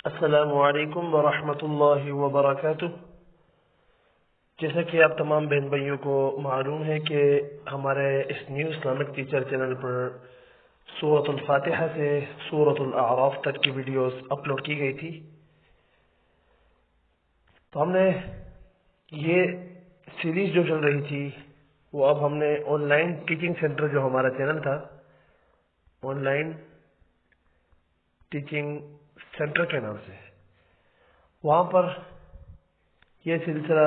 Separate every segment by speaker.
Speaker 1: السلام علیکم ورحمۃ اللہ وبرکاتہ۔ جیسا کہ آپ تمام بہن بھائیوں کو معلوم ہے کہ ہمارے اس نیو اسلامک ٹیچر چینل پر سورۃ الفاتحہ سے سورۃ الاعراف تک کی ویڈیوز اپلوڈ کی گئی تھی، تو ہم نے یہ سیریز جو چل رہی تھی وہ اب ہم نے آن لائن ٹیچنگ سینٹر جو ہمارا چینل تھا، آن لائن ٹیچنگ سینٹر کے نام سے، وہاں پر یہ سلسلہ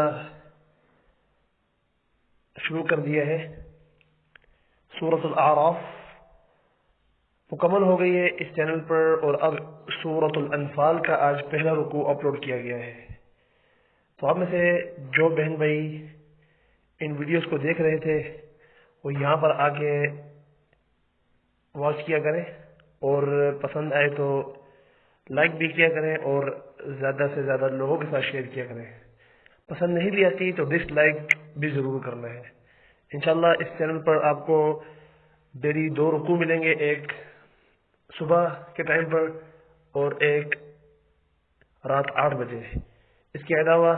Speaker 1: شروع کر دیا ہے۔ سورۃ الاعراف مکمل ہو گئی ہے اس چینل پر، اور اب سورۃ الانفال کا آج پہلا رکوع اپلوڈ کیا گیا ہے۔ تو آپ میں سے جو بہن بھائی ان ویڈیوز کو دیکھ رہے تھے وہ یہاں پر آ کے واچ کیا کریں، اور پسند آئے تو لائک بھی کیا کریں، اور زیادہ سے زیادہ لوگوں کے ساتھ شیئر کیا کریں۔ پسند نہیں بھی آتی تو ڈس لائک بھی ضرور کرنا ہے۔ انشاءاللہ اس چینل پر آپ کو ڈیلی 2 رکوع ملیں گے، ایک صبح کے ٹائم پر اور ایک رات 8 بجے۔ اس کے علاوہ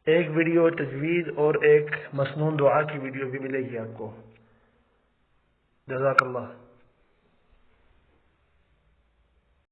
Speaker 1: ایک ویڈیو تجوید اور ایک مسنون دعا کی ویڈیو بھی ملے گی آپ کو۔ جزاک اللہ۔